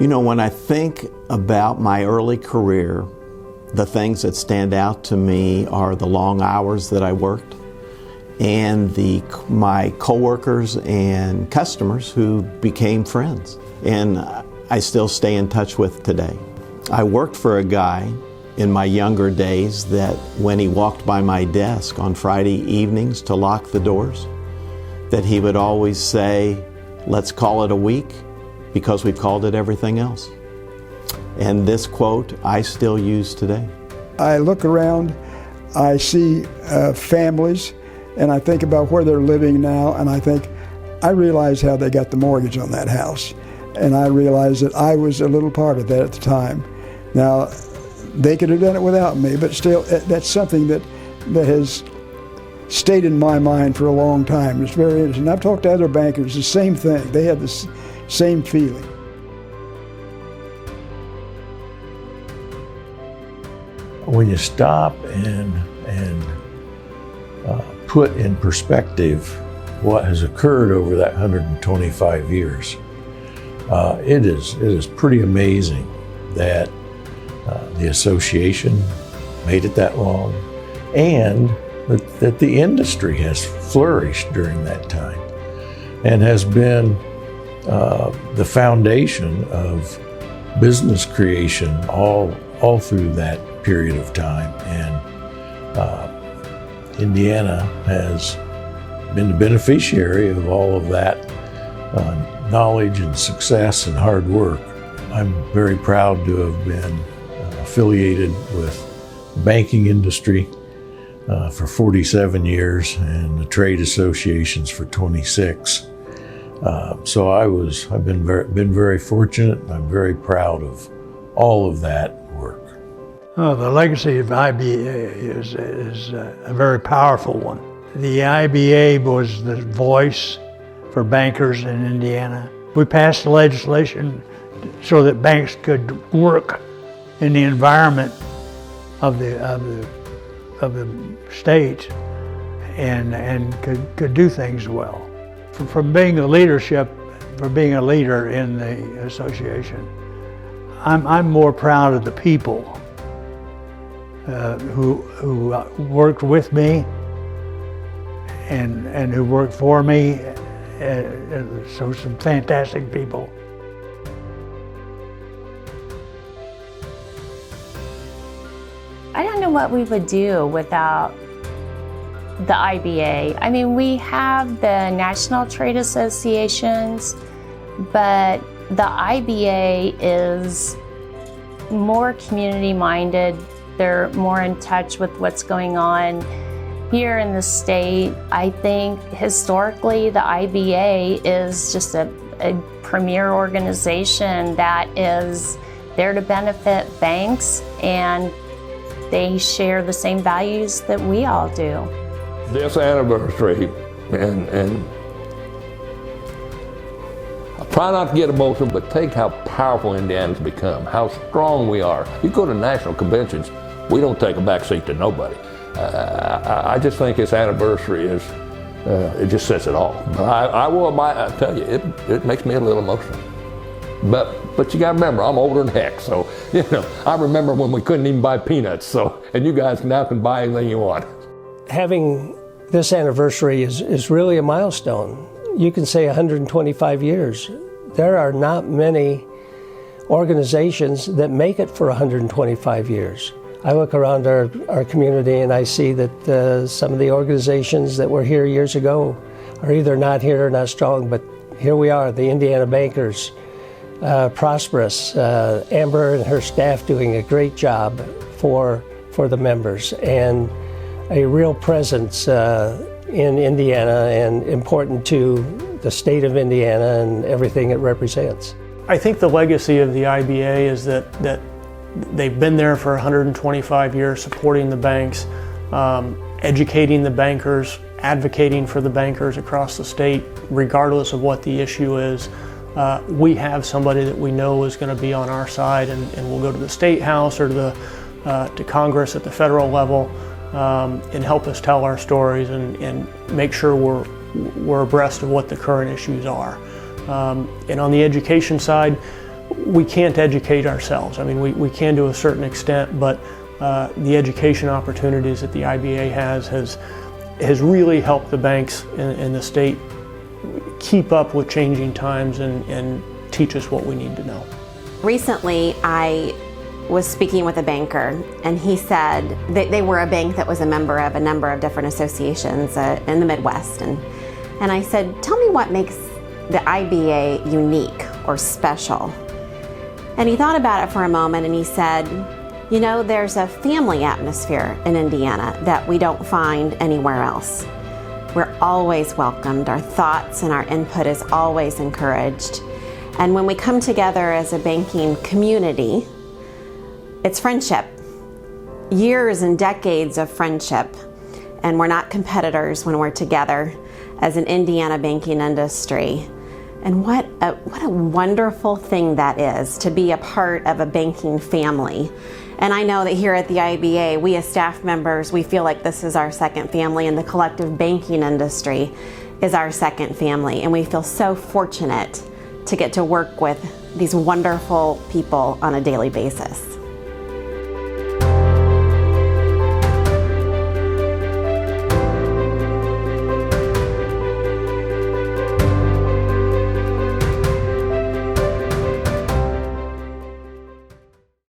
You know, when I think about my early career, the things that stand out to me are the long hours that I worked and my coworkers and customers who became friends and I still stay in touch with today. I worked for a guy in my younger days that when he walked by my desk on Friday evenings to lock the doors, that he would always say, "Let's call it a week because we've called it everything else." And this quote I still use today. I look around, I see families, and I think about where they're living now, and I realize how they got the mortgage on that house. And I realize that I was a little part of that at the time. Now, they could have done it without me, but still, that's something that has stayed in my mind for a long time. It's very interesting. I've talked to other bankers, the same thing. They had the same feeling. When you stop and put in perspective what has occurred over that 125 years, it is pretty amazing that the association made it that long, and that the industry has flourished during that time and has been the foundation of business creation all through that period of time. And Indiana has been the beneficiary of all of that knowledge and success and hard work. I'm very proud to have been affiliated with the banking industry for 47 years and the trade associations for 26. So I've been very fortunate. I'm very proud of all of that work. Oh, the legacy of IBA is a very powerful one. The IBA was the voice for bankers in Indiana. We passed legislation so that banks could work in the environment of the state and could do things well. From being a leader in the association, I'm more proud of the people who worked with me and who worked for me. So some fantastic people. I don't know what we would do without the IBA. I mean, we have the national trade associations, but the IBA is more community-minded. They're more in touch with what's going on here in the state. I think historically the IBA is just a premier organization that is there to benefit banks, and they share the same values that we all do. This anniversary, and I try not to get emotional, but think how powerful Indiana's become, how strong we are. You go to national conventions, we don't take a back seat to nobody. I just think this anniversary it just says it all. I tell you, it makes me a little emotional. But you gotta remember, I'm older than heck, so, I remember when we couldn't even buy peanuts, and you guys now can buy anything you want. Having this anniversary is really a milestone. You can say 125 years. There are not many organizations that make it for 125 years. I look around our community and I see that some of the organizations that were here years ago are either not here or not strong, but here we are, the Indiana Bankers, prosperous. Amber and her staff doing a great job for the members, and a real presence in Indiana and important to the state of Indiana and everything it represents. I think the legacy of the IBA is that they've been there for 125 years supporting the banks, educating the bankers, advocating for the bankers across the state, regardless of what the issue is. We have somebody that we know is going to be on our side, and we'll go to the State House or to Congress at the federal level and help us tell our stories and make sure we're abreast of what the current issues are. And on the education side, we can't educate ourselves. I mean, we can to a certain extent, but the education opportunities that the IBA has really helped the banks in the state keep up with changing times and teach us what we need to know. Recently, I was speaking with a banker, and he said that they were a bank that was a member of a number of different associations in the Midwest. And I said, tell me what makes the IBA unique or special. And he thought about it for a moment, and he said, you know, there's a family atmosphere in Indiana that we don't find anywhere else. We're always welcomed. Our thoughts and our input is always encouraged. And when we come together as a banking community, it's friendship. Years and decades of friendship. And we're not competitors when we're together as an Indiana banking industry. And what a wonderful thing that is to be a part of a banking family. And I know that here at the IBA, we as staff members, we feel like this is our second family, and the collective banking industry is our second family. And we feel so fortunate to get to work with these wonderful people on a daily basis.